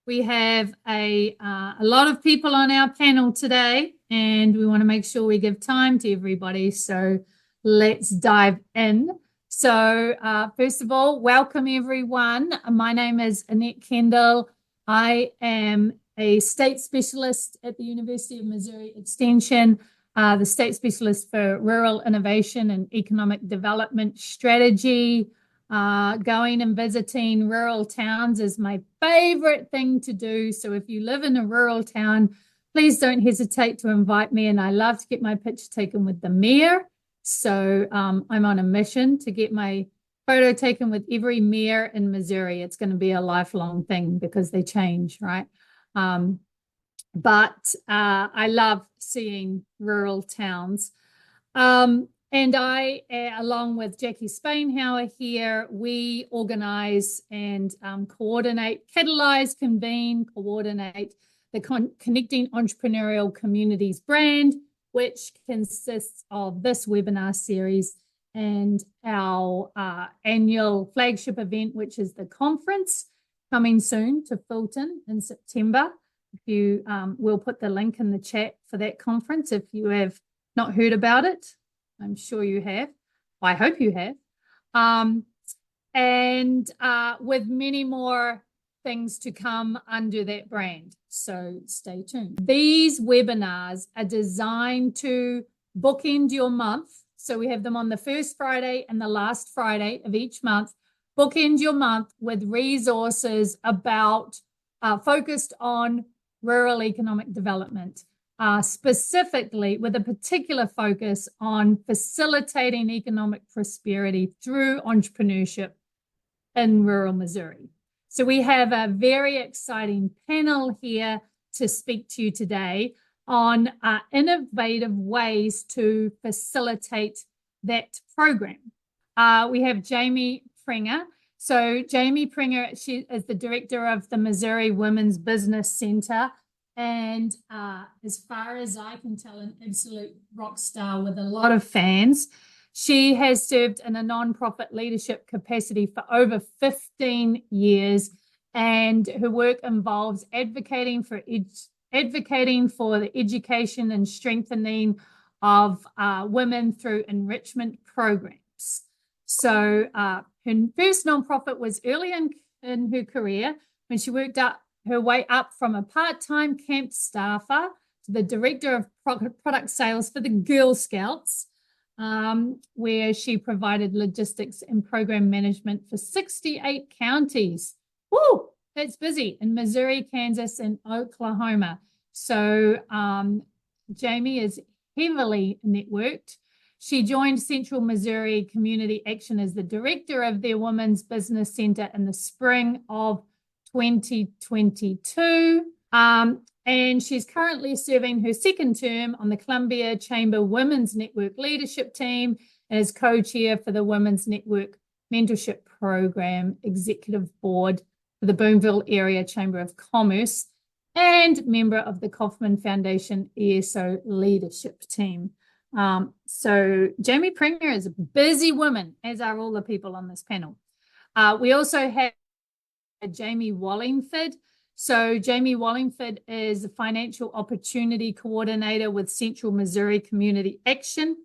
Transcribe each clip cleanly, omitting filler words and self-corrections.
We have a lot of people on our panel today, and we want to make sure we give time to everybody. So let's dive in. So first of all, welcome everyone. My name is Annette Kendall. I am a state specialist at the University of Missouri Extension, the state specialist for rural innovation and economic development strategy. Going and visiting rural towns is my favorite thing to do. So if you live in a rural town, please don't hesitate to invite me. And I love to get my picture taken with the mayor. So I'm on a mission to get my photo taken with every mayor in Missouri. It's going to be a lifelong thing because they change, right? But I love seeing rural towns. And I, along with Jackie Spainhauer here, we organize and coordinate, catalyze, convene, coordinate the Connecting Entrepreneurial Communities brand, which consists of this webinar series and our annual flagship event, which is the conference coming soon to Fulton in September. If you will put the link in the chat for that conference if you have not heard about it. I'm sure you have. I hope you have. And with many more things to come under that brand. So stay tuned. These webinars are designed to bookend your month. So we have them on the first Friday and the last Friday of each month. Bookend your month with resources about focused on rural economic development. Specifically with a particular focus on facilitating economic prosperity through entrepreneurship in rural Missouri. So we have a very exciting panel here to speak to you today on innovative ways to facilitate that program. We have Jayme Prenger. So Jayme Prenger, she is the director of the Missouri Women's Business Center. And as far as I can tell, an absolute rock star with a lot of fans. She has served in a nonprofit leadership capacity for over 15 years, and her work involves advocating for the education and strengthening of women through enrichment programs. So her first nonprofit was early in her career when she worked up her way up from a part-time camp staffer to the director of product sales for the Girl Scouts, where she provided logistics and program management for 68 counties. Woo, that's busy in Missouri, Kansas, and Oklahoma. So Jayme is heavily networked. She joined Central Missouri Community Action as the director of their Women's Business Center in the spring of 2022, and she's currently serving her second term on the Columbia Chamber Women's Network Leadership Team as co-chair for the Women's Network Mentorship Program Executive Board for the Boonville Area Chamber of Commerce and member of the Kauffman Foundation ESO Leadership Team. So Jayme Prenger is a busy woman, as are all the people on this panel. We also have Jayme Wallingford. So Jayme Wallingford is a financial opportunity coordinator with Central Missouri Community Action.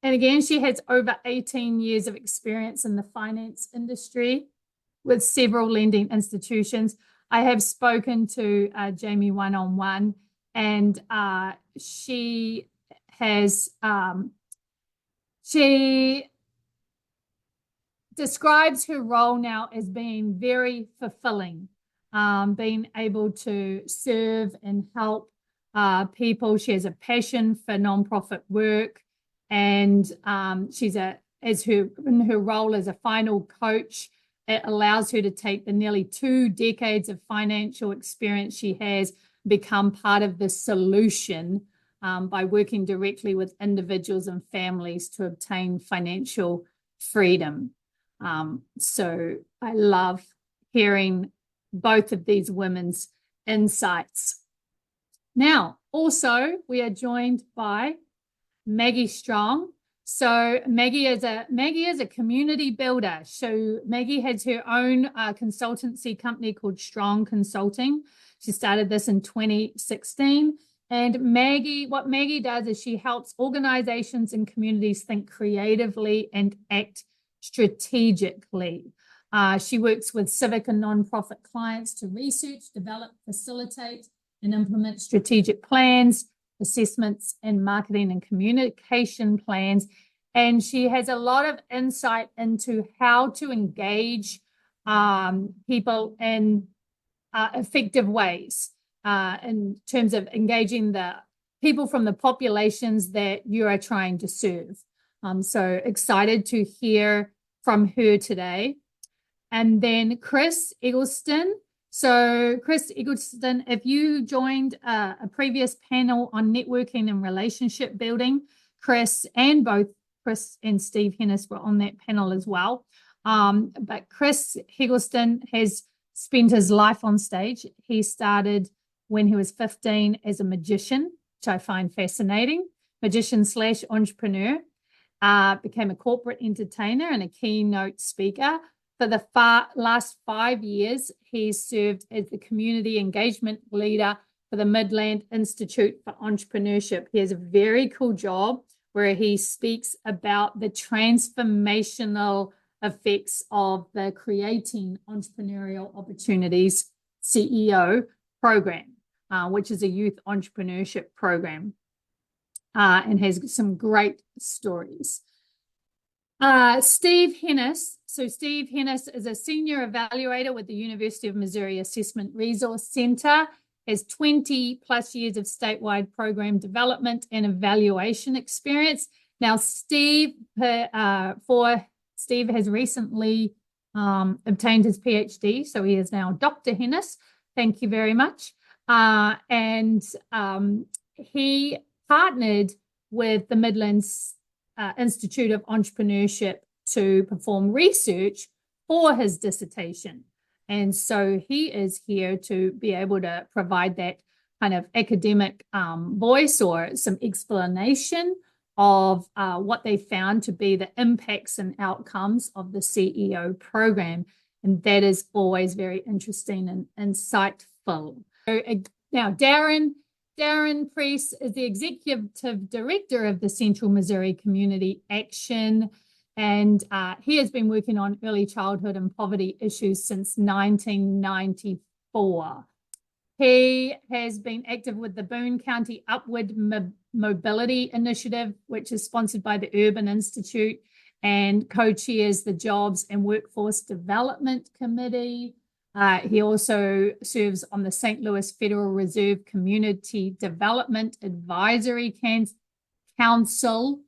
And again, she has over 18 years of experience in the finance industry with several lending institutions. I have spoken to Jayme one-on-one, and she describes her role now as being very fulfilling, being able to serve and help people. She has a passion for nonprofit work, and in her role as a final coach, it allows her to take the nearly 2 decades of financial experience she has, become part of the solution by working directly with individuals and families to obtain financial freedom. So I love hearing both of these women's insights. Now, also, we are joined by Maggie Strong. So Maggie is a community builder. So Maggie has her own consultancy company called Strong Consulting. She started this in 2016. And what Maggie does is she helps organizations and communities think creatively and act strategically. She works with civic and nonprofit clients to research, develop, facilitate, and implement strategic plans, assessments, and marketing and communication plans. And she has a lot of insight into how to engage people in effective ways in terms of engaging the people from the populations that you are trying to serve. So excited to hear from her today. And then Chris Egelston. So Chris Egelston, if you joined a previous panel on networking and relationship building, Chris and Steve Henness were on that panel as well. But Chris Egelston has spent his life on stage. He started when he was 15 as a magician, which I find fascinating, magician/entrepreneur, became a corporate entertainer and a keynote speaker. For the last 5 years, he's served as the community engagement leader for the Midland Institute for Entrepreneurship. He has a very cool job where he speaks about the transformational effects of the Creating Entrepreneurial Opportunities CEO program, which is a youth entrepreneurship program, and has some great stories. Steve Henness. So Steve Henness is a senior evaluator with the University of Missouri Assessment Resource Center, has 20 plus years of statewide program development and evaluation experience. Now, Steve has recently obtained his PhD, so he is now Dr. Henness. Thank you very much. And he partnered with the Midlands Institute of Entrepreneurship to perform research for his dissertation. And so he is here to be able to provide that kind of academic voice or some explanation of what they found to be the impacts and outcomes of the CEO program. And that is always very interesting and insightful. So, now, Darin Preis is the executive director of the Central Missouri Community Action, and he has been working on early childhood and poverty issues since 1994. He has been active with the Boone County Upward Mobility Initiative, which is sponsored by the Urban Institute, and co-chairs the Jobs and Workforce Development Committee. He also serves on the St. Louis Federal Reserve Community Development Advisory Council.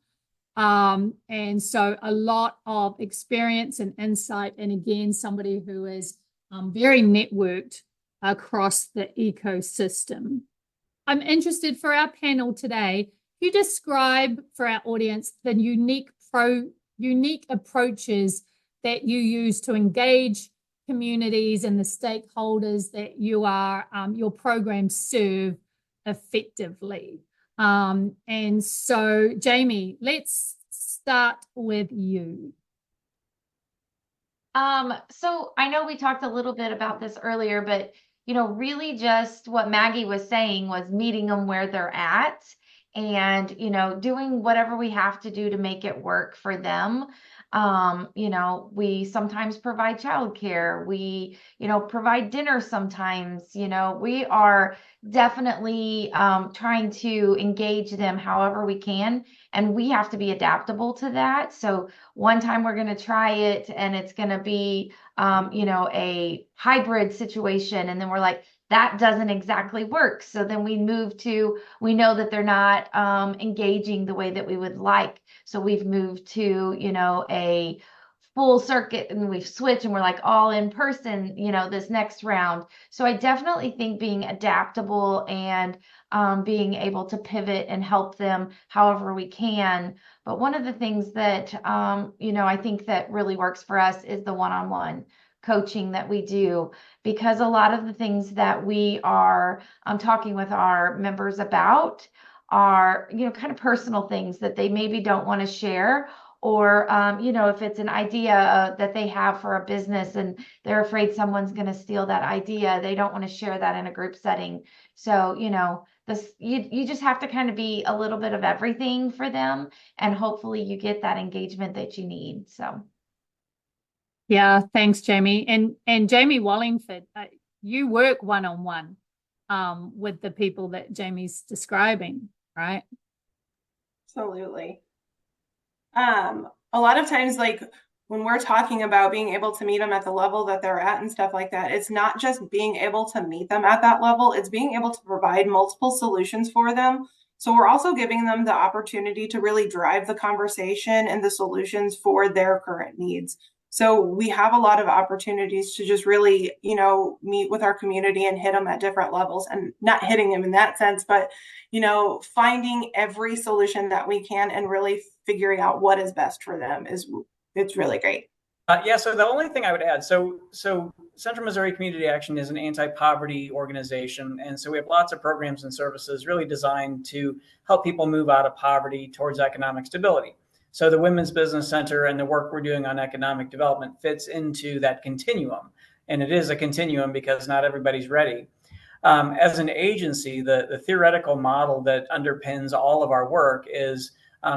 And so a lot of experience and insight. And again, somebody who is very networked across the ecosystem. I'm interested for our panel today, you describe for our audience the unique approaches that you use to engage communities and the stakeholders that your programs serve effectively. And so, Jayme, let's start with you. So I know we talked a little bit about this earlier, but really just what Maggie was saying was meeting them where they're at and, doing whatever we have to do to make it work for them. We sometimes provide childcare. We, provide dinner sometimes. We are definitely trying to engage them however we can, and we have to be adaptable to that. So one time we're going to try it and it's going to be, a hybrid situation. And then we're like, that doesn't exactly work. So then we know that they're not engaging the way that we would like. So we've moved to, a full circuit, and we've switched and we're like all in person, this next round. So I definitely think being adaptable and being able to pivot and help them however we can. But one of the things that, I think that really works for us is the one-on-one coaching that we do, because a lot of the things that we are talking with our members about are, kind of personal things that they maybe don't want to share, or, if it's an idea that they have for a business and they're afraid someone's going to steal that idea, they don't want to share that in a group setting. So, you just have to kind of be a little bit of everything for them, and hopefully you get that engagement that you need. So. Yeah, thanks, Jayme. And Jayme Wallingford, you work one-on-one with the people that Jayme's describing, right? Absolutely. A lot of times, like when we're talking about being able to meet them at the level that they're at and stuff like that, it's not just being able to meet them at that level, it's being able to provide multiple solutions for them. So we're also giving them the opportunity to really drive the conversation and the solutions for their current needs. So we have a lot of opportunities to just really, meet with our community and hit them at different levels, and not hitting them in that sense, but, finding every solution that we can and really figuring out what is best for them it's really great. Yeah, so the only thing I would add, so Central Missouri Community Action is an anti-poverty organization, and so we have lots of programs and services really designed to help people move out of poverty towards economic stability. So the Women's Business Center and the work we're doing on economic development fits into that continuum, and it is a continuum because not everybody's ready. As an agency, the theoretical model that underpins all of our work is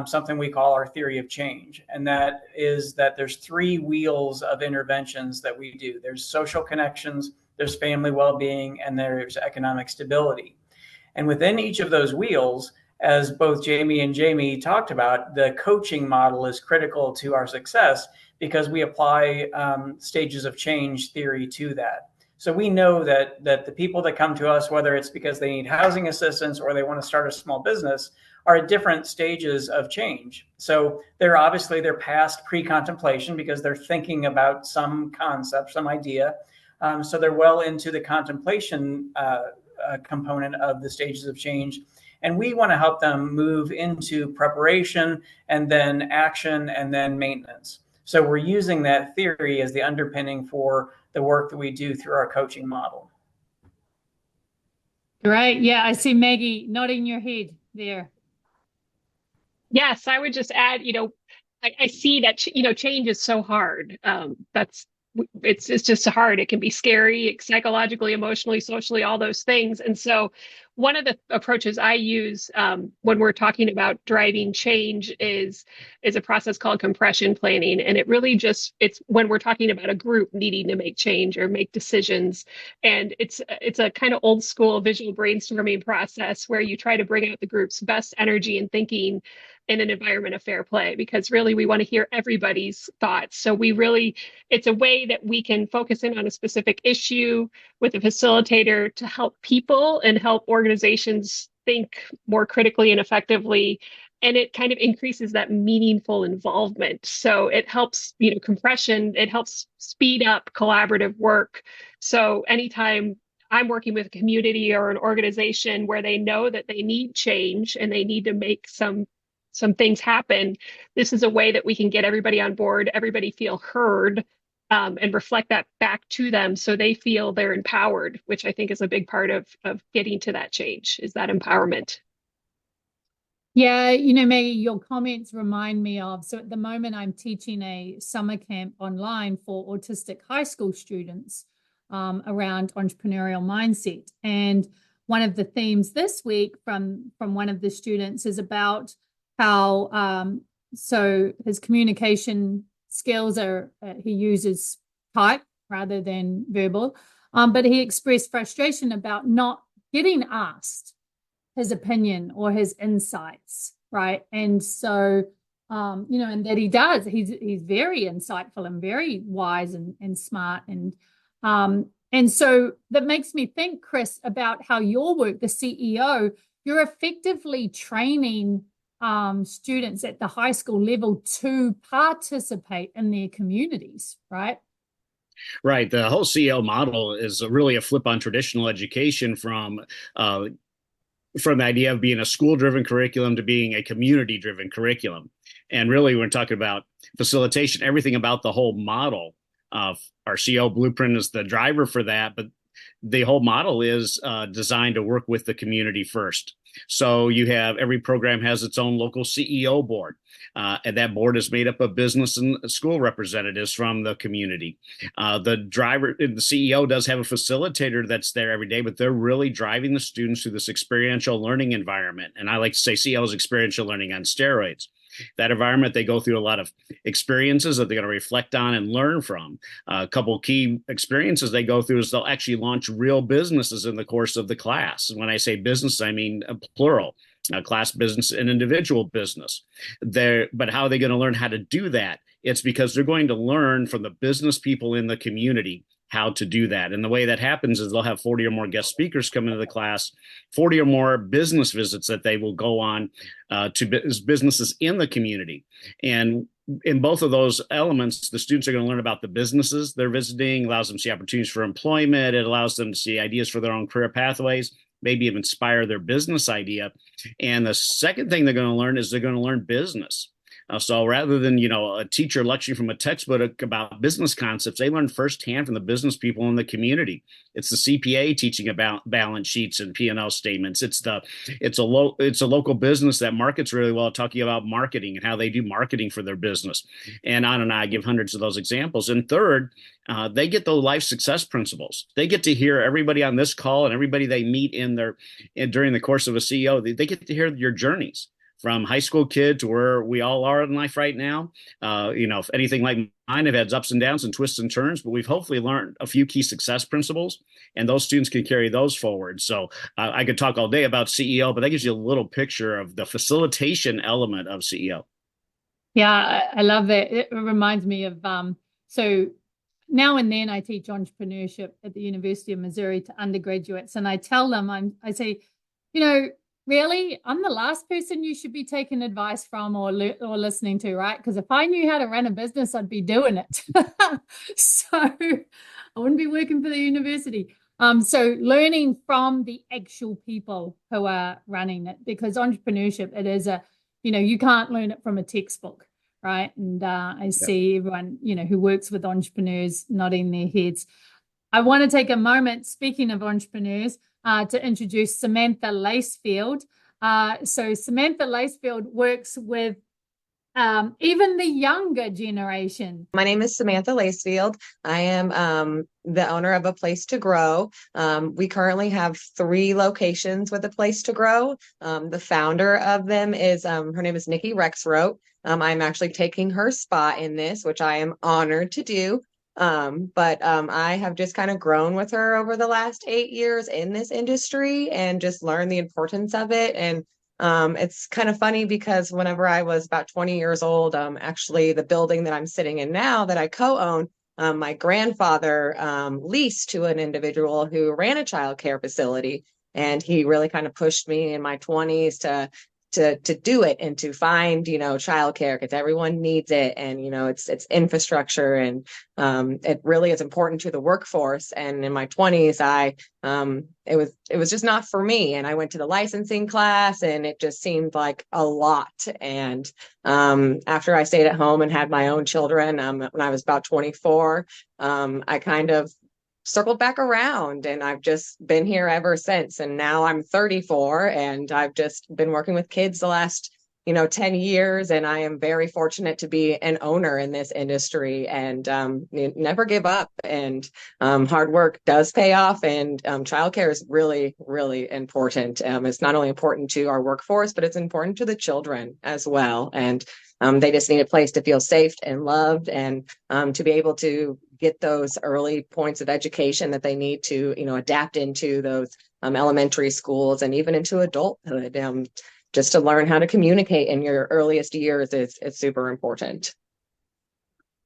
something we call our theory of change. And that is that there's 3 wheels of interventions that we do. There's social connections, there's family well-being, and there's economic stability. And within each of those wheels, as both Jayme and Jayme talked about, the coaching model is critical to our success because we apply stages of change theory to that. So we know that the people that come to us, whether it's because they need housing assistance or they want to start a small business, are at different stages of change. So they're past pre-contemplation because they're thinking about some concept, some idea. So they're well into the contemplation component of the stages of change. And we want to help them move into preparation and then action and then maintenance. So we're using that theory as the underpinning for the work that we do through our coaching model. Right. Yeah, I see Maggie nodding your head there. Yes, I would just add, I see that, change is so hard. It's just hard. It can be scary, psychologically, emotionally, socially, all those things. And so one of the approaches I use when we're talking about driving change is a process called compression planning. And it really it's when we're talking about a group needing to make change or make decisions. And it's a kind of old school visual brainstorming process where you try to bring out the group's best energy and thinking in an environment of fair play, because really we want to hear everybody's thoughts. So it's a way that we can focus in on a specific issue with a facilitator to help people and help organizations think more critically and effectively. And it kind of increases that meaningful involvement. So it helps, compression, it helps speed up collaborative work. So anytime I'm working with a community or an organization where they know that they need change and they need to make some things happen, this is a way that we can get everybody on board, everybody feel heard, and reflect that back to them so they feel they're empowered, which I think is a big part of getting to that change, is that empowerment. Yeah, Maggie, your comments remind me of, so at the moment I'm teaching a summer camp online for autistic high school students around entrepreneurial mindset. And one of the themes this week from one of the students is about how so his communication skills are he uses type rather than verbal, but he expressed frustration about not getting asked his opinion or his insights, right? And so and that he does, he's very insightful and very wise and smart, and so that makes me think, Chris, about how your work, the CEO, you're effectively training students at the high school level to participate in their communities, right? Right. The whole CEO model is really a flip on traditional education from the idea of being a school-driven curriculum to being a community-driven curriculum. And really, when we're talking about facilitation, everything about the whole model of our CEO blueprint is the driver for that. But the whole model is designed to work with the community first. So you have every program has its own local CEO board. And that board is made up of business and school representatives from the community. The CEO does have a facilitator that's there every day, but they're really driving the students through this experiential learning environment. And I like to say CEO is experiential learning on steroids. That environment, they go through a lot of experiences that they're going to reflect on and learn from. A couple key experiences they go through is they'll actually launch real businesses in the course of the class. And when I say business, I mean plural. Class business and individual business. But how are they going to learn how to do that? It's because they're going to learn from the business people in the community how to do that. And the way that happens is they'll have 40 or more guest speakers come into the class, 40 or more business visits that they will go on to businesses in the community. And in both of those elements, the students are going to learn about the businesses they're visiting, allows them to see opportunities for employment. It allows them to see ideas for their own career pathways, maybe even inspire their business idea. And the second thing they're going to learn is they're going to learn business. So rather than, a teacher lecturing from a textbook about business concepts, they learn firsthand from the business people in the community. It's the CPA teaching about balance sheets and P&L statements. It's a local business that markets really well, talking about marketing and how they do marketing for their business. And on and on, I give hundreds of those examples. And third, they get the life success principles. They get to hear everybody on this call and everybody they meet during the course of a CEO. They get to hear your journeys. From high school kid to where we all are in life right now. If anything like mine have had ups and downs and twists and turns, but we've hopefully learned a few key success principles, and those students can carry those forward. So I could talk all day about CEO, but that gives you a little picture of the facilitation element of CEO. Yeah, I love that. It reminds me of, so now and then I teach entrepreneurship at the University of Missouri to undergraduates, and I tell them, I say, really, I'm the last person you should be taking advice from or listening to, right? Because if I knew how to run a business, I'd be doing it. So I wouldn't be working for the university. So learning from the actual people who are running it, because entrepreneurship, it is you can't learn it from a textbook, right? And I see everyone, who works with entrepreneurs nodding their heads. I want to take a moment, speaking of entrepreneurs, to introduce Samantha Lacefield. So Samantha Lacefield works with even the younger generation. My name is Samantha Lacefield. I am the owner of A Place to Grow. We currently have 3 locations with A Place to Grow. The founder of them is, her name is Nikki Rexroth. I'm actually taking her spot in this, which I am honored to do. But I have just kind of grown with her over the last 8 years in this industry and just learned the importance of it. And it's kind of funny because whenever I was about 20 years old, actually the building that I'm sitting in now that I co-own, my grandfather leased to an individual who ran a child care facility. And he really kind of pushed me in my 20s to do it and to find, childcare, because everyone needs it. And, it's infrastructure, and it really is important to the workforce. And in my 20s, it was just not for me. And I went to the licensing class, and it just seemed like a lot. And after I stayed at home and had my own children, when I was about 24, I kind of circled back around, and I've just been here ever since. And now I'm 34, and I've just been working with kids the last 10 years, and I am very fortunate to be an owner in this industry, and never give up. And hard work does pay off, and childcare is really, really important. It's not only important to our workforce, but it's important to the children as well. And they just need a place to feel safe and loved, and to be able to get those early points of education that they need to, adapt into those elementary schools and even into adulthood. Just to learn how to communicate in your earliest years is super important.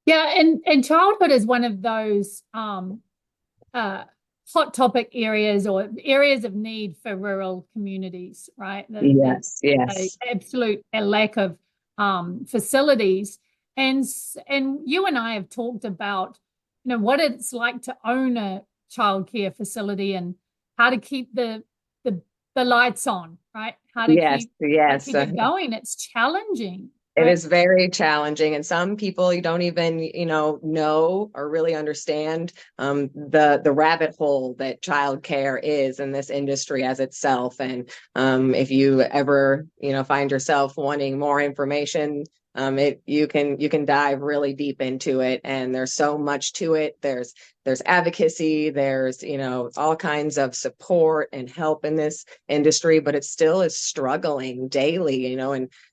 Yeah, and childhood is one of those hot topic areas or areas of need for rural communities, right? Yes. Absolute lack of facilities. And you and I have talked about, what it's like to own a childcare facility and how to keep the lights on, right? How to keep it going. It's challenging. It right? is very challenging, and some people you don't even, know or really understand the rabbit hole that childcare is in this industry as itself. And if you ever, find yourself wanting more information, you can dive really deep into it, and there's so much to it. There's advocacy, there's all kinds of support and help in this industry, but it still is struggling daily,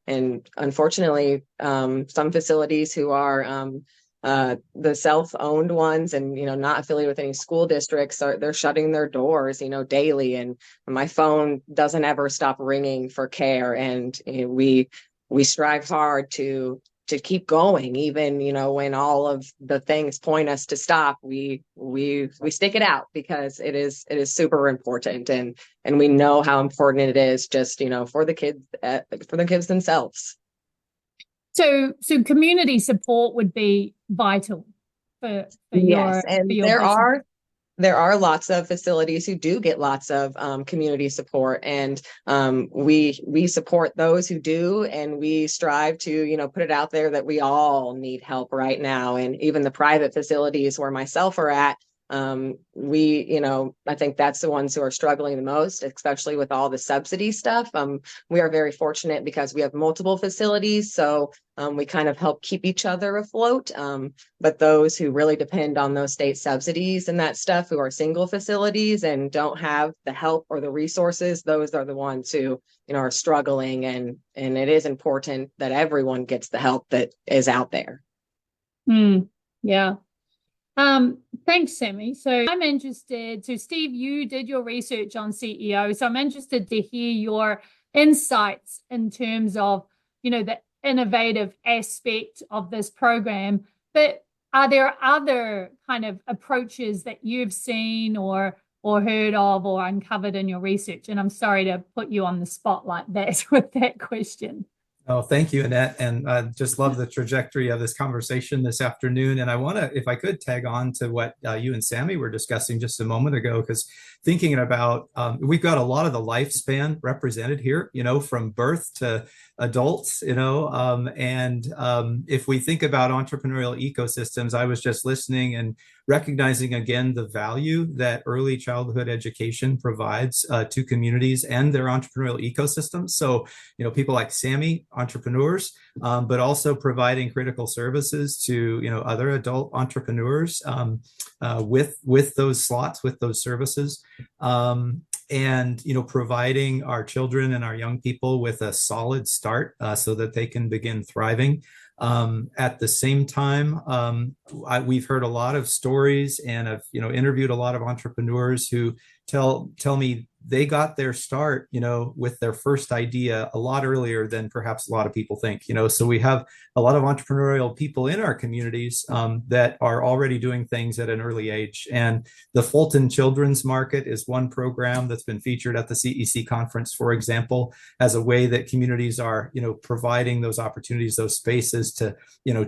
and unfortunately, some facilities who are the self-owned ones and not affiliated with any school districts they're shutting their doors daily, and my phone doesn't ever stop ringing for care, and we strive hard to keep going, even when all of the things point us to stop. We stick it out because it is super important, and we know how important it is just for the kids themselves. So community support would be vital for Yes, and your there business. are lots of facilities who do get lots of community support, and we support those who do, and we strive to put it out there that we all need help right now. And even the private facilities where myself are at, I think that's the ones who are struggling the most, especially with all the subsidy stuff. We are very fortunate because we have multiple facilities, so we kind of help keep each other afloat. But those who really depend on those state subsidies and that stuff, who are single facilities and don't have the help or the resources, those are the ones who are struggling. And it is important that everyone gets the help that is out there. Yeah. Thanks, Sammy. So I'm interested. So Steve, you did your research on CEO. So I'm interested to hear your insights in terms of, the innovative aspect of this program. But are there other kind of approaches that you've seen or heard of or uncovered in your research? And I'm sorry to put you on the spot like that with that question. Oh, thank you, Annette. And I just love the trajectory of this conversation this afternoon. And I want to, if I could, tag on to what you and Sammy were discussing just a moment ago, because thinking about, we've got a lot of the lifespan represented here, from birth to adults, and if we think about entrepreneurial ecosystems, I was just listening and recognizing again the value that early childhood education provides to communities and their entrepreneurial ecosystems. So, people like Sammy, entrepreneurs, but also providing critical services to other adult entrepreneurs with those slots, with those services. And providing our children and our young people with a solid start so that they can begin thriving. At the same time, we've heard a lot of stories and have interviewed a lot of entrepreneurs who tell me they got their start with their first idea a lot earlier than perhaps a lot of people think. So we have a lot of entrepreneurial people in our communities that are already doing things at an early age. And the Fulton Children's Market is one program that's been featured at the CEC conference, for example, as a way that communities are providing those opportunities, those spaces to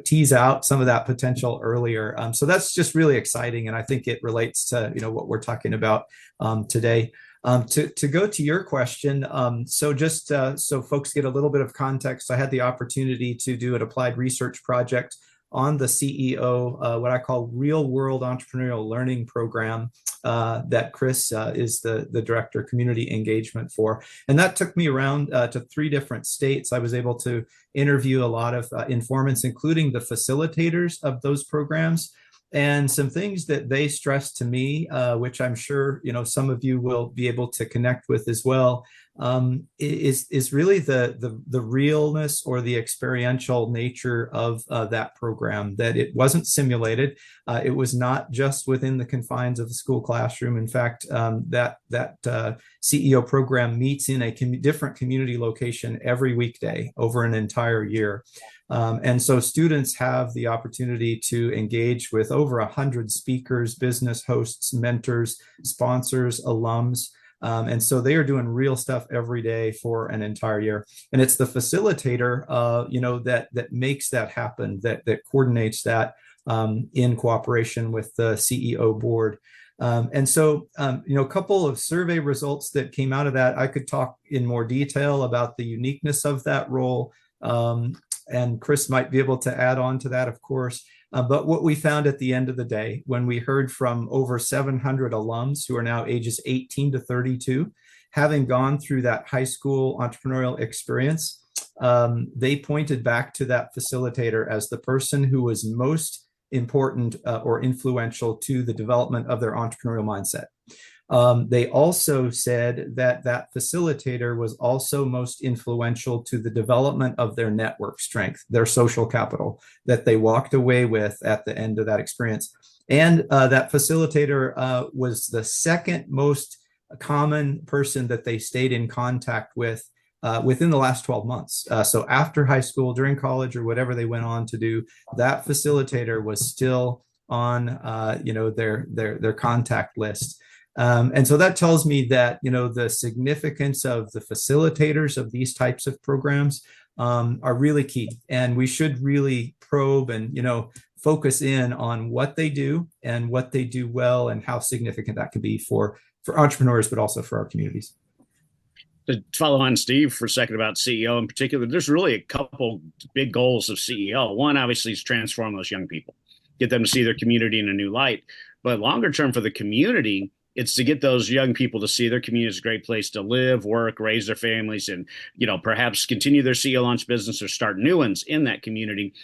tease out some of that potential earlier. So that's just really exciting, and I think it relates to what we're talking about today. To go to your question, so just so folks get a little bit of context, I had the opportunity to do an applied research project on the CEO, what I call real world entrepreneurial learning program that Chris is the director of community engagement for. And that took me around to 3 different states. I was able to interview a lot of informants, including the facilitators of those programs. And some things that they stressed to me, which I'm sure some of you will be able to connect with as well, is really the realness or the experiential nature of that program. That it wasn't simulated. It was not just within the confines of the school classroom. In fact, that CEO program meets in a different community location every weekday over an entire year. And so students have the opportunity to engage with over 100 speakers, business hosts, mentors, sponsors, alums. And so they are doing real stuff every day for an entire year. And it's the facilitator, that makes that happen, that coordinates that in cooperation with the CEO board. And so, a couple of survey results that came out of that, I could talk in more detail about the uniqueness of that role. and Chris might be able to add on to that, of course. But what we found at the end of the day, when we heard from over 700 alums who are now ages 18 to 32, having gone through that high school entrepreneurial experience, they pointed back to that facilitator as the person who was most important or influential to the development of their entrepreneurial mindset. They also said that that facilitator was also most influential to the development of their network strength, their social capital that they walked away with at the end of that experience. And that facilitator was the second most common person that they stayed in contact with within the last 12 months. So after high school, during college, or whatever they went on to do, that facilitator was still on their contact list. And so that tells me that, the significance of the facilitators of these types of programs are really key. And we should really probe and, focus in on what they do and what they do well and how significant that could be for entrepreneurs, but also for our communities. To follow on Steve for a second about CEO in particular, there's really a couple big goals of CEO. One, obviously, is transform those young people, get them to see their community in a new light. But longer term for the community, it's to get those young people to see their community as a great place to live, work, raise their families, and, perhaps continue their CEO launch business or start new ones in that community,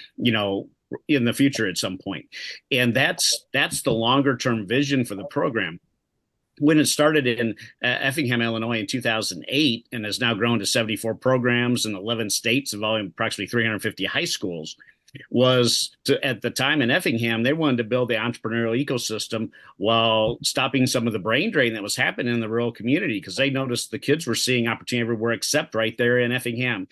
in the future at some point. And that's the longer term vision for the program. When it started in Effingham, Illinois in 2008 and has now grown to 74 programs in 11 states involving approximately 350 high schools, at the time in Effingham, they wanted to build the entrepreneurial ecosystem while stopping some of the brain drain that was happening in the rural community, because they noticed the kids were seeing opportunity everywhere except right there in Effingham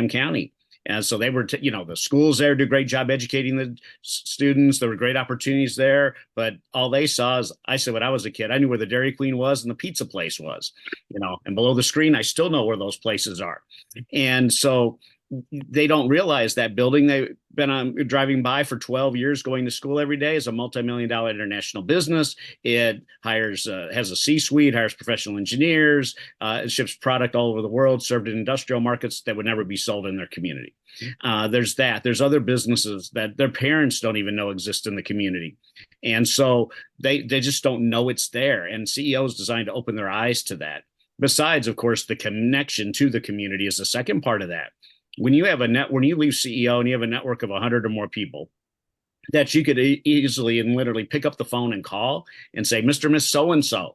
County. And so they were, the schools there do a great job educating the students. There were great opportunities there, but all they saw is, I said, when I was a kid, I knew where the Dairy Queen was and the pizza place was, and below the screen, I still know where those places are. And so they don't realize that building they've been driving by for 12 years, going to school every day, is a multi-million-dollar international business. It has a C-suite, hires professional engineers, it ships product all over the world, served in industrial markets that would never be sold in their community. There's that. There's other businesses that their parents don't even know exist in the community. And so they just don't know it's there. And CEO is designed to open their eyes to that. Besides, of course, the connection to the community is the second part of that. When you leave CEO and you have a network of 100 or more people that you could easily and literally pick up the phone and call and say, Mr. Miss So-and-so,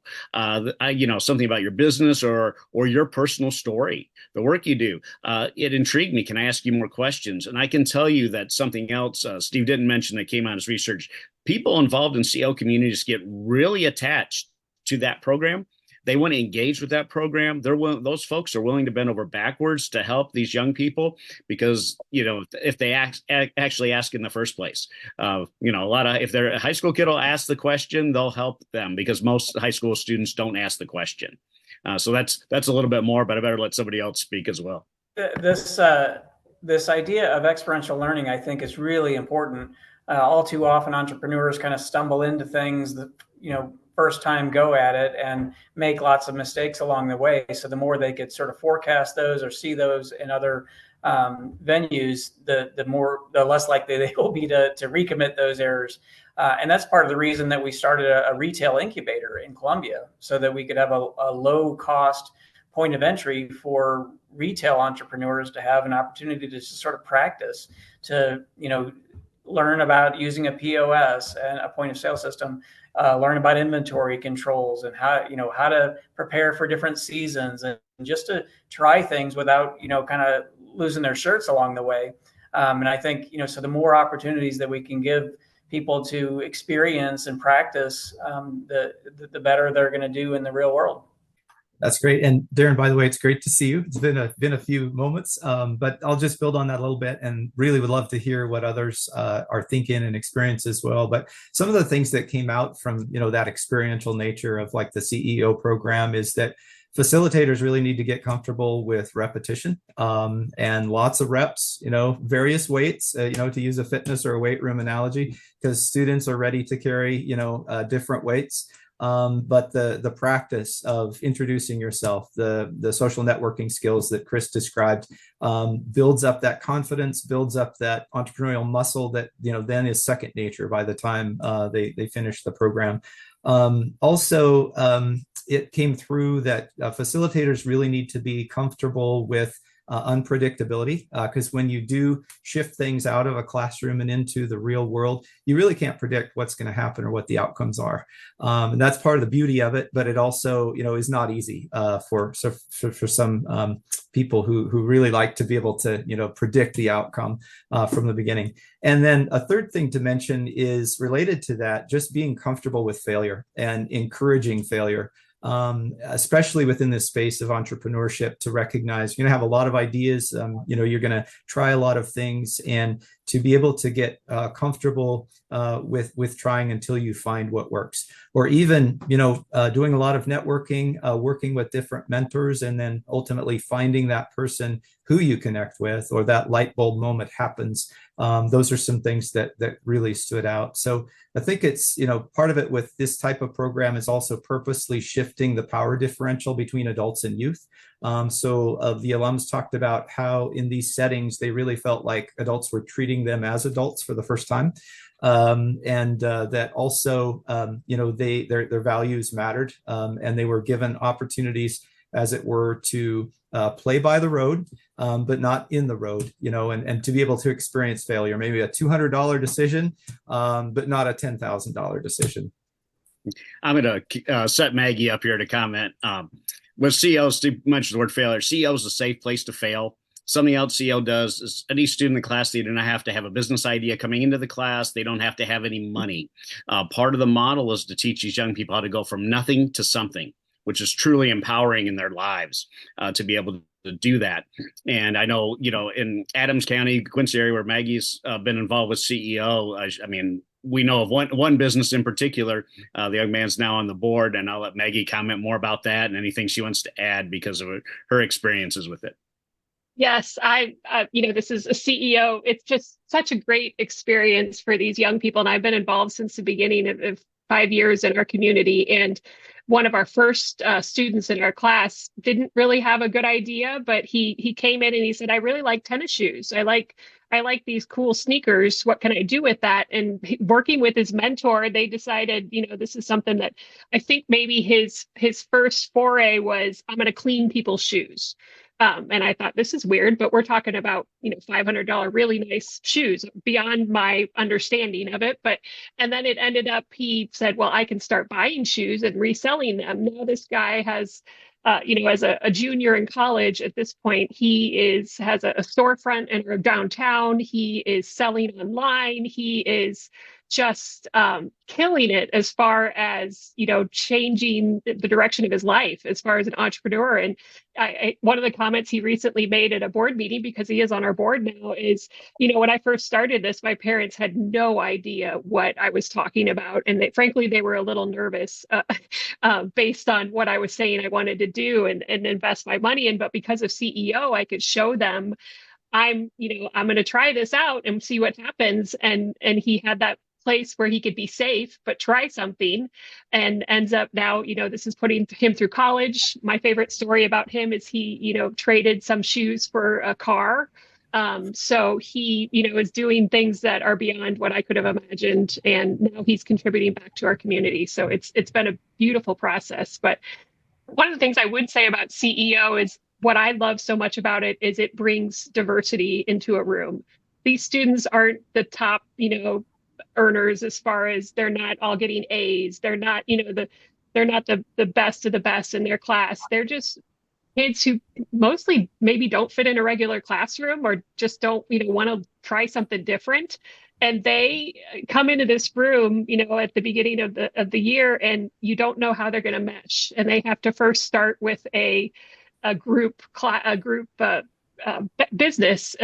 something about your business or your personal story, the work you do, it intrigued me. Can I ask you more questions? And I can tell you that something else Steve didn't mention that came out of his research, people involved in CEO communities get really attached to that program. They want to engage with that program. Those folks are willing to bend over backwards to help these young people because, if they actually ask in the first place, if they're a high school kid will ask the question, they'll help them because most high school students don't ask the question. So that's a little bit more, but I better let somebody else speak as well. This idea of experiential learning, I think, is really important. All too often, entrepreneurs kind of stumble into things that, first time go at it and make lots of mistakes along the way. So the more they could sort of forecast those or see those in other venues, the less likely they will be to recommit those errors. And that's part of the reason that we started a retail incubator in Columbia, so that we could have a low cost point of entry for retail entrepreneurs to have an opportunity to sort of practice, to, learn about using a POS and a point of sale system, learn about inventory controls and how to prepare for different seasons, and just to try things without, kind of losing their shirts along the way. And I think, so the more opportunities that we can give people to experience and practice, the better they're going to do in the real world. That's great. And Darin, by the way, it's great to see you. It's been a few moments, but I'll just build on that a little bit and really would love to hear what others are thinking and experience as well. But some of the things that came out from, that experiential nature of like the CEO program is that facilitators really need to get comfortable with repetition and lots of reps, various weights, to use a fitness or a weight room analogy, because students are ready to carry, different weights. but the practice of introducing yourself, the social networking skills that Chris described, builds up that confidence, builds up that entrepreneurial muscle that then is second nature by the time they finish the program. Also, it came through that facilitators really need to be comfortable with unpredictability, because when you do shift things out of a classroom and into the real world, you really can't predict what's going to happen or what the outcomes are. And that's part of the beauty of it, but it also, is not easy for some people who really like to be able to, predict the outcome from the beginning. And then a third thing to mention is related to that, just being comfortable with failure and encouraging failure. Especially within this space of entrepreneurship, to recognize you're going to have a lot of ideas, you're going to try a lot of things, and to be able to get comfortable with trying until you find what works, or even doing a lot of networking, working with different mentors, and then ultimately finding that person who you connect with, or that light bulb moment happens. Those are some things that really stood out. So I think it's, part of it with this type of program is also purposely shifting the power differential between adults and youth. So the alums talked about how in these settings, they really felt like adults were treating them as adults for the first time. And that also, their values mattered, and they were given opportunities, as it were, to play by the road, but not in the road, and to be able to experience failure, maybe a $200 decision, but not a $10,000 decision. I'm going to set Maggie up here to comment. With CEOs, to mention the word failure, CEO is a safe place to fail. Something else CEO does is any student in the class, they do not have to have a business idea coming into the class. They don't have to have any money. Part of the model is to teach these young people how to go from nothing to something, which is truly empowering in their lives to be able to do that. And I know, in Adams County, Quincy area, where Maggie's been involved with CEO, I mean, we know of one business in particular. The young man's now on the board, and I'll let Maggie comment more about that and anything she wants to add because of her experiences with it. Yes, this is a CEO. It's just such a great experience for these young people. And I've been involved since the beginning of 5 years in our community. And one of our first students in our class didn't really have a good idea, but he came in and he said, I really like tennis shoes. I like these cool sneakers. What can I do with that? And working with his mentor, they decided, this is something that I think maybe his first foray was, I'm going to clean people's shoes. And I thought, this is weird, but we're talking about, $500 really nice shoes, beyond my understanding of it. And then it ended up, he said, well, I can start buying shoes and reselling them. Now this guy has, as a junior in college at this point, he has a storefront in downtown. He is selling online. He is just killing it as far as, changing the direction of his life as far as an entrepreneur. And one of the comments he recently made at a board meeting, because he is on our board now, is, when I first started this, my parents had no idea what I was talking about. And frankly, they were a little nervous based on what I was saying I wanted to do and invest my money in. But because of CEO, I could show them I'm going to try this out and see what happens. And he had that place where he could be safe, but try something, and ends up now, this is putting him through college. My favorite story about him is he, traded some shoes for a car. So he, is doing things that are beyond what I could have imagined. And now he's contributing back to our community. So it's been a beautiful process. But one of the things I would say about CEO is what I love so much about it is it brings diversity into a room. These students aren't the top, earners as far as they're not all getting A's. They're not, they're not the best of the best in their class. They're just kids who mostly maybe don't fit in a regular classroom or just don't, want to try something different. And they come into this room, at the beginning of the year, and you don't know how they're going to mesh. And they have to first start with a class business,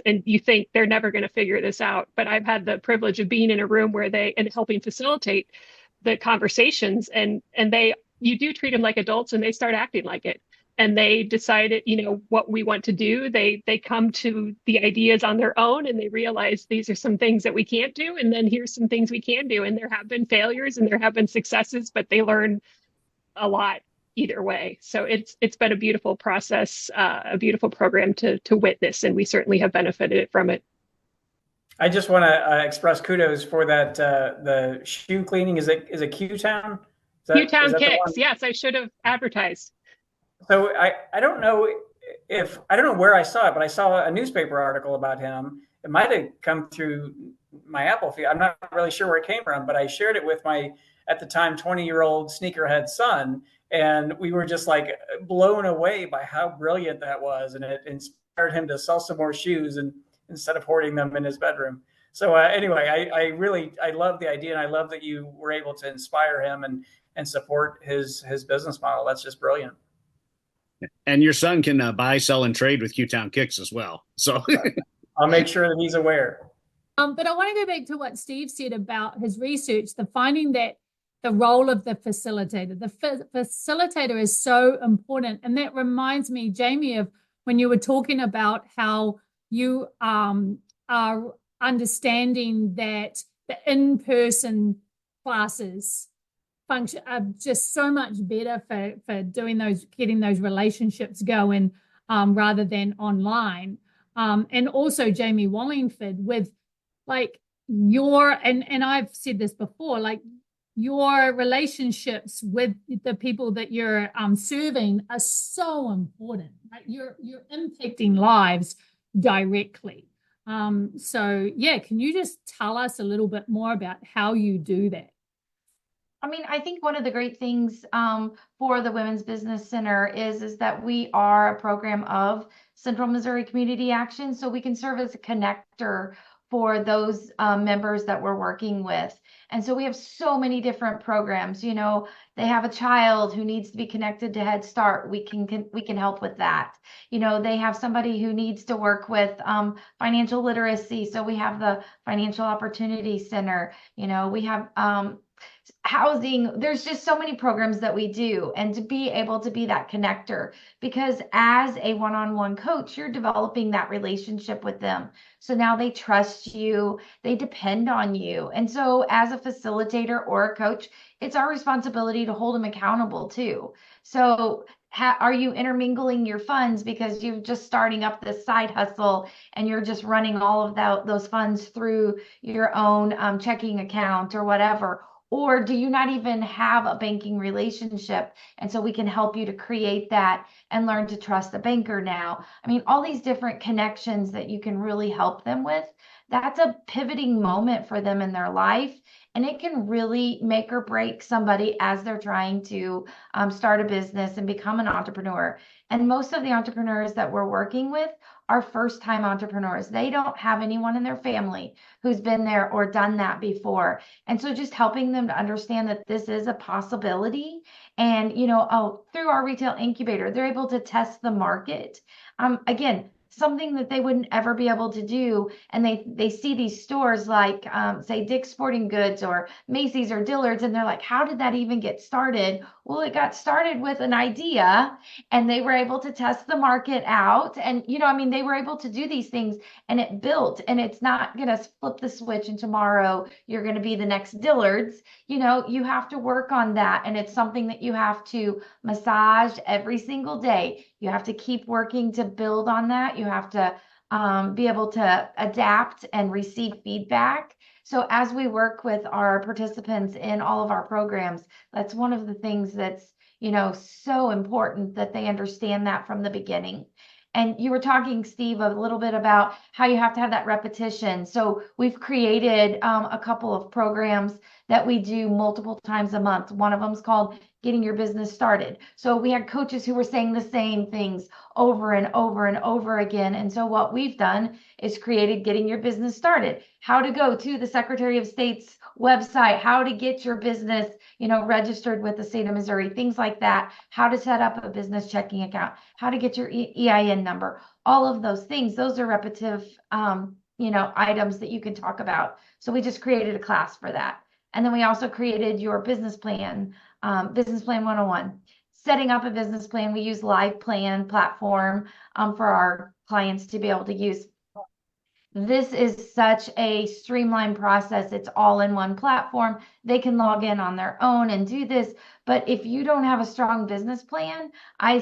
and you think they're never going to figure this out. But I've had the privilege of being in a room where and helping facilitate the conversations, and you do treat them like adults, and they start acting like it. and they decided, what we want to do. They come to the ideas on their own, and they realize these are some things that we can't do, and then here's some things we can do. And there have been failures and there have been successes, but they learn a lot either way. So it's been a beautiful process, a beautiful program to witness, and we certainly have benefited from it. I just want to express kudos for that. The shoe cleaning, is it Q-Town? Q-Town Kicks. Yes, I should have advertised. So I don't know where I saw it, but I saw a newspaper article about him. It might have come through my Apple feed. I'm not really sure where it came from, but I shared it with my, at the time, 20-year-old sneakerhead son. And we were just like blown away by how brilliant that was. And it inspired him to sell some more shoes instead of hoarding them in his bedroom. So anyway, I love the idea, and I love that you were able to inspire him and support his business model. That's just brilliant. And your son can buy, sell, and trade with Q-Town Kicks as well. So I'll make sure that he's aware. But I want to go back to what Steve said about his research, the finding that the role of the facilitator. The facilitator is so important. And that reminds me, Jayme, of when you were talking about how you are understanding that the in-person classes function are just so much better for doing getting those relationships going rather than online. And also Jayme Wallingford with like and I've said this before, like your relationships with the people that you're serving are so important. Like you're impacting lives directly. So yeah, can you just tell us a little bit more about how you do that? I mean, I think one of the great things for the Women's Business Center is that we are a program of Central Missouri Community Action, so we can serve as a connector for those members that we're working with. And so we have so many different programs. They have a child who needs to be connected to Head Start. We can help with that. They have somebody who needs to work with financial literacy. So we have the Financial Opportunity Center. We have housing. There's just so many programs that we do, and to be able to be that connector, because as a one-on-one coach, you're developing that relationship with them. So now they trust you, they depend on you. And so as a facilitator or a coach, it's our responsibility to hold them accountable too. So are you intermingling your funds because you're just starting up this side hustle and you're just running all of those funds through your own checking account or whatever? Or do you not even have a banking relationship? And so we can help you to create that and learn to trust the banker now. I mean, all these different connections that you can really help them with, that's a pivoting moment for them in their life. And it can really make or break somebody as they're trying to start a business and become an entrepreneur. And most of the entrepreneurs that we're working with are first-time entrepreneurs. They don't have anyone in their family who's been there or done that before. And so just helping them to understand that this is a possibility. And, through our retail incubator, they're able to test the market. Again, something that they wouldn't ever be able to do. And they see these stores like, say, Dick's Sporting Goods or Macy's or Dillard's, and they're like, how did that even get started? Well, it got started with an idea, and they were able to test the market out. And, they were able to do these things, and it built. And it's not going to flip the switch and tomorrow you're going to be the next Dillard's. You have to work on that. And it's something that you have to massage every single day. You have to keep working to build on that. You have to be able to adapt and receive feedback. So as we work with our participants in all of our programs, that's one of the things that's, so important that they understand that from the beginning. And you were talking, Steve, a little bit about how you have to have that repetition. So we've created a couple of programs that we do multiple times a month. One of them is called Getting Your Business Started. So we had coaches who were saying the same things over and over and over again. And so what we've done is created Getting Your Business Started. How to go to the Secretary of State's website, how to get your business, registered with the state of Missouri, things like that, how to set up a business checking account, how to get your EIN number, all of those things. Those are repetitive, items that you can talk about. So we just created a class for that. And then we also created your business plan 101. setting up a business plan. We use Live Plan platform for our clients to be able to use. This is such a streamlined process. It's all in one platform. They can log in on their own and do this. But if you don't have a strong business plan, I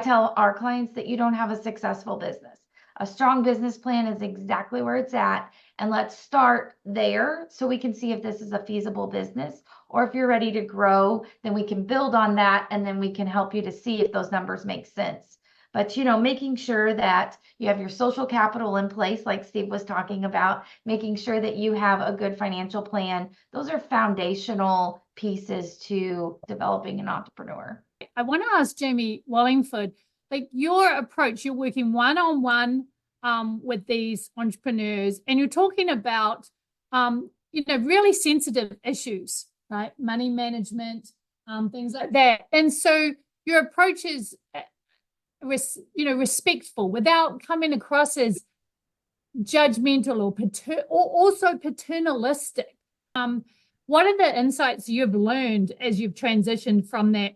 tell our clients that you don't have a successful business. A strong business plan is exactly where it's at. And let's start there so we can see if this is a feasible business, or if you're ready to grow, then we can build on that. And then we can help you to see if those numbers make sense. But, making sure that you have your social capital in place, like Steve was talking about, making sure that you have a good financial plan. Those are foundational pieces to developing an entrepreneur. I want to ask Jayme Wallingford, like your approach, you're working one-on-one with these entrepreneurs, and you're talking about, really sensitive issues, right? Money management, things like that. And so your approach is respectful without coming across as judgmental or also paternalistic. What are the insights you've learned as you've transitioned from that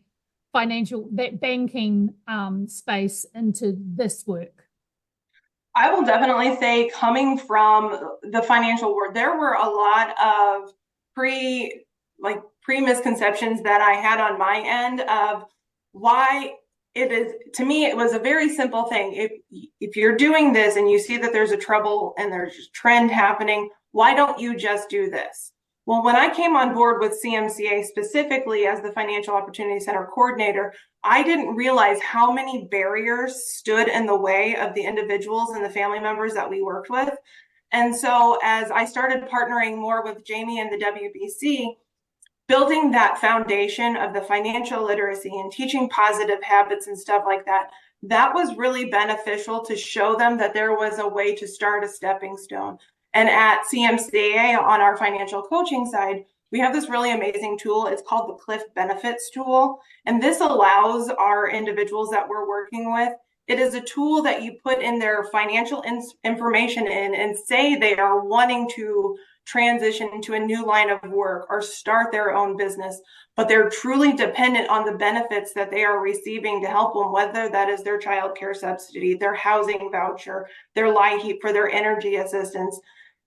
banking space into this work? I will definitely say, coming from the financial world, there were a lot of pre-misconceptions that I had on my end of why it is. To me, it was a very simple thing. If you're doing this and you see that there's a trouble and there's a trend happening, why don't you just do this? Well, when I came on board with CMCA specifically as the Financial Opportunity Center coordinator, I didn't realize how many barriers stood in the way of the individuals and the family members that we worked with. And so as I started partnering more with Jayme and the WBC, building that foundation of the financial literacy and teaching positive habits and stuff like that, that was really beneficial to show them that there was a way to start a stepping stone. And at CMCA, on our financial coaching side, we have this really amazing tool. It's called the Cliff Benefits tool. And this allows our individuals that we're working with, it is a tool that you put in their financial information and say they are wanting to transition into a new line of work or start their own business, but they're truly dependent on the benefits that they are receiving to help them, whether that is their child care subsidy, their housing voucher, their LIHEAP for their energy assistance.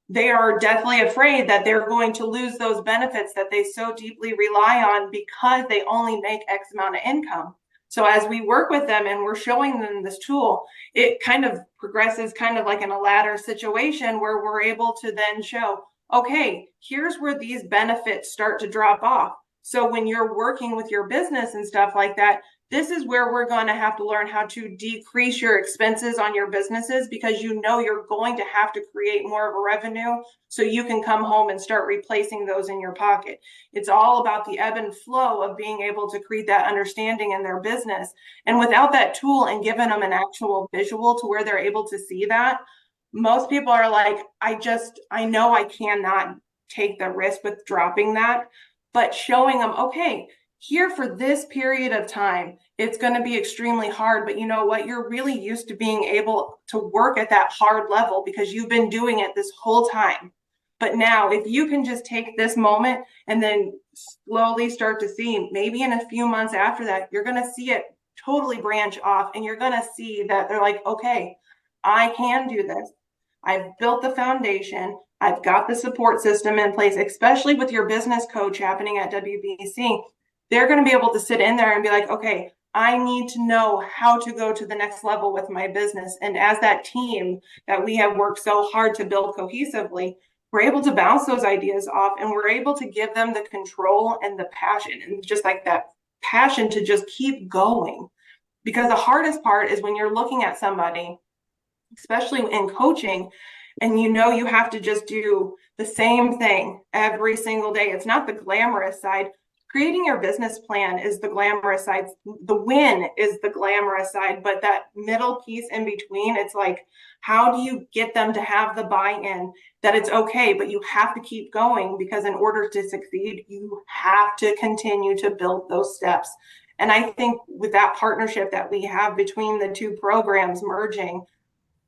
They are deathly afraid that they're going to lose those benefits that they so deeply rely on because they only make X amount of income. So as we work with them and we're showing them this tool, it kind of progresses kind of like in a ladder situation where we're able to then show, okay, here's where these benefits start to drop off. So when you're working with your business and stuff like that, this is where we're going to have to learn how to decrease your expenses on your businesses, because you're going to have to create more of a revenue so you can come home and start replacing those in your pocket. It's all about the ebb and flow of being able to create that understanding in their business. And without that tool and giving them an actual visual to where they're able to see that, most people are like, I know I cannot take the risk with dropping that, but showing them, okay, here for this period of time, it's going to be extremely hard, but you know what? You're really used to being able to work at that hard level because you've been doing it this whole time. But now if you can just take this moment and then slowly start to see, maybe in a few months after that, you're going to see it totally branch off, and you're going to see that they're like, okay, I can do this. I've built the foundation. I've got the support system in place, especially with your business coach happening at WBC. They're going to be able to sit in there and be like, okay, I need to know how to go to the next level with my business. And as that team that we have worked so hard to build cohesively, we're able to bounce those ideas off, and we're able to give them the control and the passion, and just like that passion to just keep going. Because the hardest part is when you're looking at somebody, especially in coaching, and you have to just do the same thing every single day. It's not the glamorous side. Creating your business plan is the glamorous side. The win is the glamorous side, but that middle piece in between, it's like, how do you get them to have the buy-in that it's okay, but you have to keep going, because in order to succeed, you have to continue to build those steps. And I think with that partnership that we have between the two programs merging,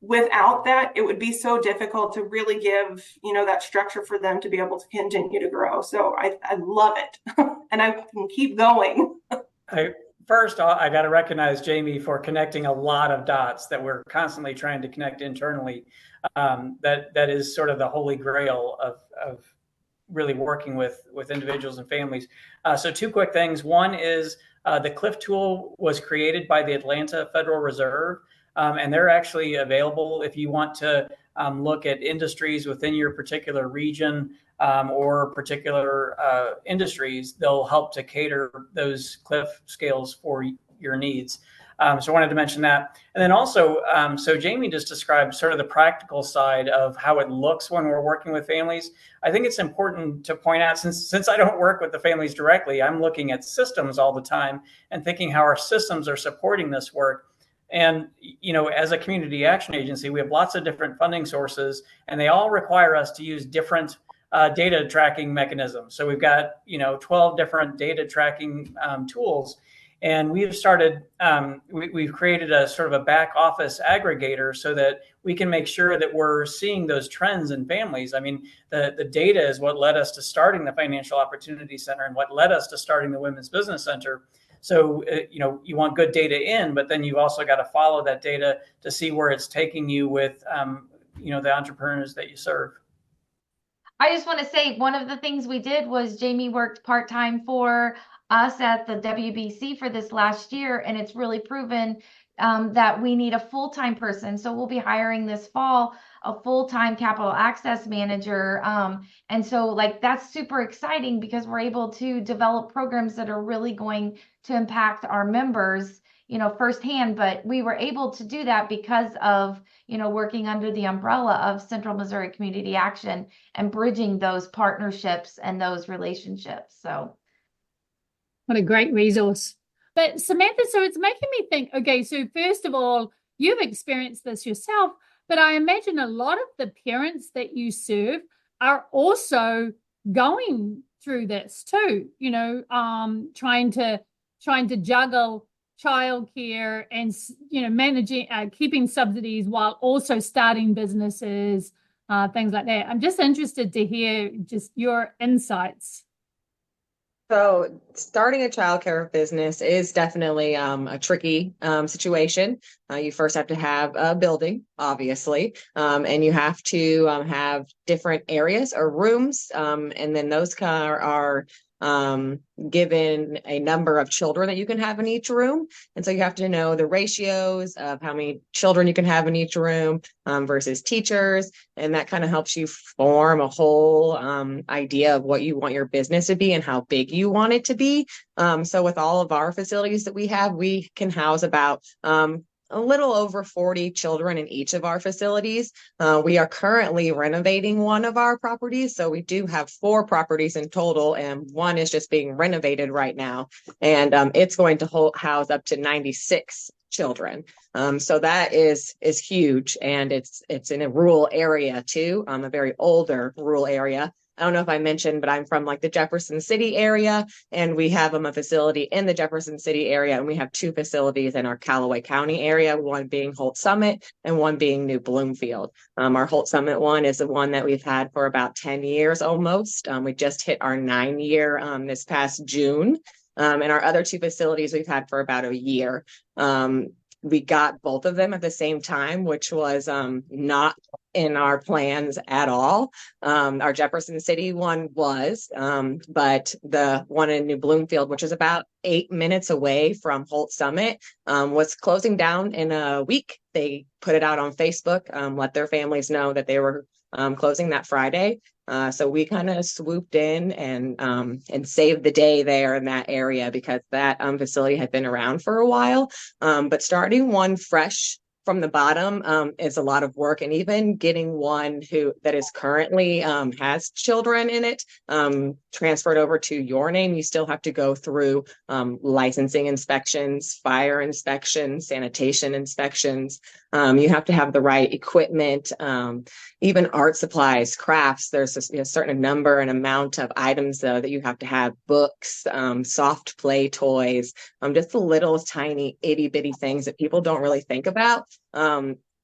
without that, it would be so difficult to really give, that structure for them to be able to continue to grow. So I love it. And I can keep going. First, I got to recognize Jayme for connecting a lot of dots that we're constantly trying to connect internally. That is sort of the holy grail of really working with individuals and families. So two quick things. One is the CLIF tool was created by the Atlanta Federal Reserve, and they're actually available if you want to look at industries within your particular region or particular industries. They'll help to cater those CLIF scales for your needs. So I wanted to mention that. And then also, so Jayme just described sort of the practical side of how it looks when we're working with families. I think it's important to point out, since I don't work with the families directly, I'm looking at systems all the time and thinking how our systems are supporting this work. And, you know, as a community action agency, we have lots of different funding sources, and they all require us to use different data tracking mechanisms. So we've got, 12 different data tracking tools. And we've started, we've created a sort of a back office aggregator so that we can make sure that we're seeing those trends in families. I mean, the data is what led us to starting the Financial Opportunity Center and what led us to starting the Women's Business Center. So, you want good data in, but then you've also got to follow that data to see where it's taking you with, the entrepreneurs that you serve. I just want to say one of the things we did was Jayme worked part-time for us at the WBC for this last year, and it's really proven that we need a full-time person. So we'll be hiring this fall a full-time capital access manager. And so that's super exciting because we're able to develop programs that are really going to impact our members, firsthand. But we were able to do that because of, working under the umbrella of Central Missouri Community Action and bridging those partnerships and those relationships. So what a great resource. But Samantha, so it's making me think, okay, so first of all, you've experienced this yourself, but I imagine a lot of the parents that you serve are also going through this too, trying to juggle childcare and, managing, keeping subsidies while also starting businesses, things like that. I'm just interested to hear just your insights. So starting a childcare business is definitely a tricky situation. You first have to have a building, obviously, and you have to have different areas or rooms, and then those are given a number of children that you can have in each room. And so you have to know the ratios of how many children you can have in each room versus teachers. And that kind of helps you form a whole idea of what you want your business to be and how big you want it to be. So with all of our facilities that we have, we can house about a little over 40 children in each of our facilities. We are currently renovating one of our properties. So we do have 4 properties in total, and one is just being renovated right now. And it's going to house up to 96 children. So that is huge. And it's in a rural area too, a very older rural area. I don't know if I mentioned, but I'm from the Jefferson City area, and we have a facility in the Jefferson City area, and we have 2 facilities in our Callaway County area, one being Holt Summit and one being New Bloomfield. Our Holt Summit one is the one that we've had for about 10 years almost. We just hit our 9-year this past June, and our other 2 facilities we've had for about a year. We got both of them at the same time, which was not in our plans at all. Our Jefferson City one was, but the one in New Bloomfield, which is about 8 minutes away from Holt Summit, was closing down in a week. They put it out on Facebook, let their families know that they were closing that Friday. So we kind of swooped in and saved the day there in that area because that facility had been around for a while. But starting one fresh from the bottom is a lot of work, and even getting one that is currently has children in it transferred over to your name, you still have to go through licensing inspections, fire inspections, sanitation inspections. You have to have the right equipment, even art supplies, crafts. There's a certain number and amount of items that you have to have: books, soft play toys, just the little tiny itty bitty things that people don't really think about.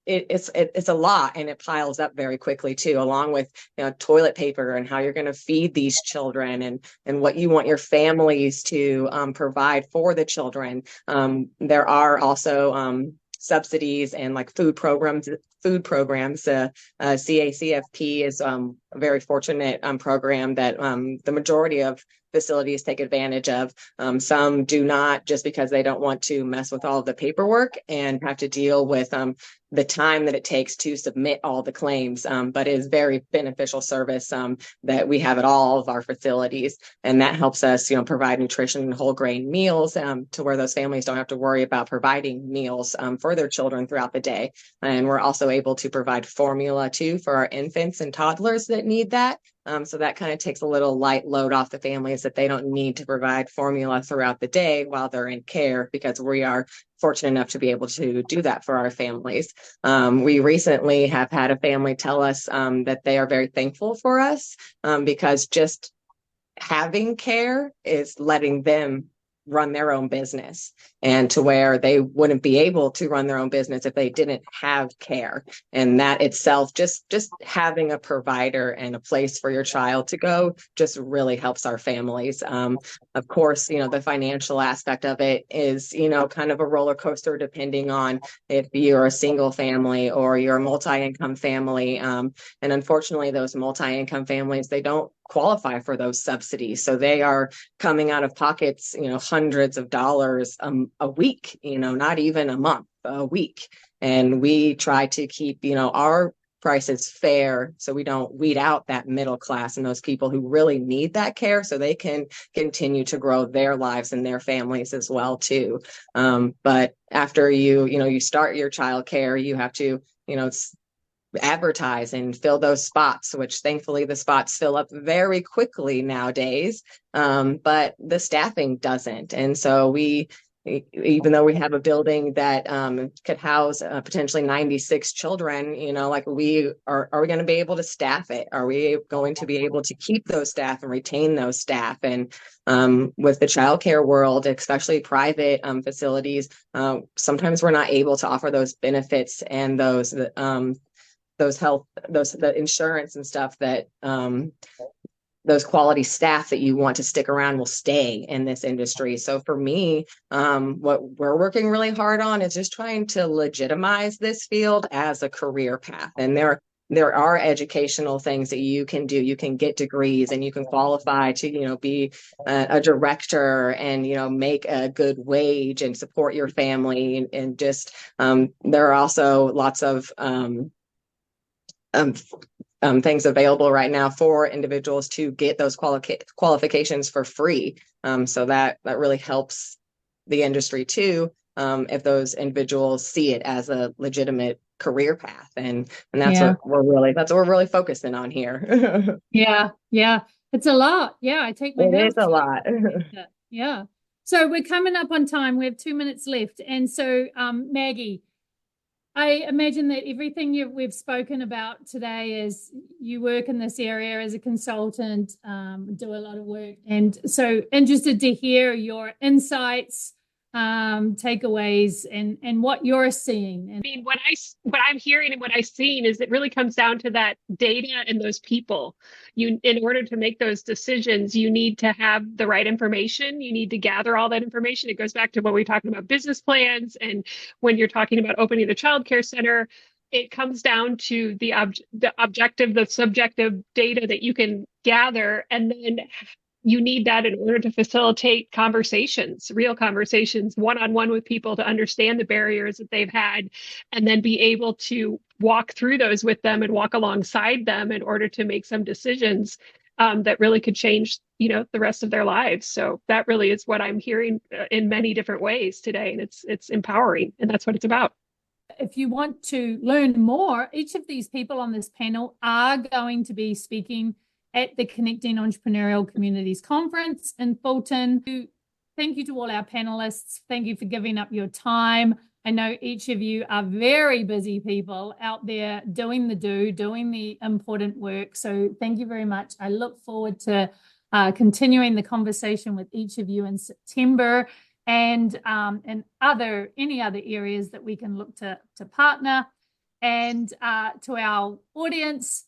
it's a lot, and it piles up very quickly too, along with, toilet paper and how you're going to feed these children, and what you want your families to provide for the children. There are also subsidies and like food programs. CACFP is a very fortunate program that the majority of facilities take advantage of. Some do not, just because they don't want to mess with all of the paperwork and have to deal with the time that it takes to submit all the claims, but it is very beneficial service that we have at all of our facilities. And that helps us, provide nutrition and whole grain meals to where those families don't have to worry about providing meals for their children throughout the day. And we're also able to provide formula too for our infants and toddlers that need that. So that kind of takes a little light load off the families, that they don't need to provide formula throughout the day while they're in care, because we are fortunate enough to be able to do that for our families. We recently have had a family tell us that they are very thankful for us because just having care is letting them run their own business, and to where they wouldn't be able to run their own business if they didn't have care. And that itself, just having a provider and a place for your child to go, just really helps our families. Of course, the financial aspect of it is, kind of a roller coaster, depending on if you're a single family or you're a multi-income family. And unfortunately, those multi-income families, they don't qualify for those subsidies. So they are coming out of pockets, hundreds of dollars a week, not even a month, a week. And we try to keep, our prices fair, so we don't weed out that middle class and those people who really need that care, so they can continue to grow their lives and their families as well too. But after you start your child care, you have to, advertise and fill those spots, which thankfully the spots fill up very quickly nowadays, but the staffing doesn't. And so even though we have a building that could house potentially 96 children, are we going to be able to staff it? Are we going to be able to keep those staff and retain those staff? And with the childcare world, especially private facilities, sometimes we're not able to offer those benefits and the insurance and stuff that those quality staff that you want to stick around will stay in this industry. So for me, what we're working really hard on is just trying to legitimize this field as a career path. And there are educational things that you can do. You can get degrees and you can qualify to, be a director and, make a good wage and support your family. And just, there are also lots of things available right now for individuals to get those qualifications for free. So that really helps the industry too, if those individuals see it as a legitimate career path. And that's what we're really focusing on here. Yeah. It's a lot. Yeah, I take my It is a lot. Yeah. So we're coming up on time. We have 2 minutes left. And so, Maggie, I imagine that everything we've spoken about today is you work in this area as a consultant, do a lot of work. And so interested to hear your insights, takeaways, and what you're seeing. And I mean, what I'm hearing and what I've seen is it really comes down to that data and those people. In order to make those decisions, you need to have the right information. You need to gather all that information. It goes back to what we're talking about business plans. And when you're talking about opening the childcare center, it comes down to the objective, the subjective data that you can gather. And then you need that in order to facilitate conversations, real conversations, one-on-one with people to understand the barriers that they've had, and then be able to walk through those with them and walk alongside them in order to make some decisions that really could change, the rest of their lives. So that really is what I'm hearing in many different ways today. And it's empowering, and that's what it's about. If you want to learn more, each of these people on this panel are going to be speaking at the Connecting Entrepreneurial Communities Conference in Fulton. Thank you to all our panelists. Thank you for giving up your time. I know each of you are very busy people out there doing the important work. So thank you very much. I look forward to continuing the conversation with each of you in September, and any other areas that we can look to partner. And to our audience,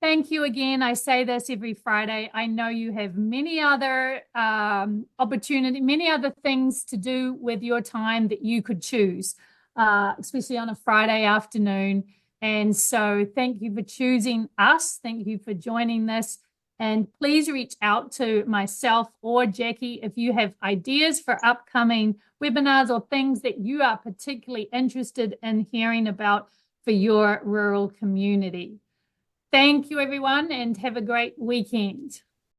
thank you again. I say this every Friday. I know you have many other many other things to do with your time that you could choose, especially on a Friday afternoon. And so thank you for choosing us. Thank you for joining this. And please reach out to myself or Jackie if you have ideas for upcoming webinars or things that you are particularly interested in hearing about for your rural community. Thank you, everyone, and have a great weekend.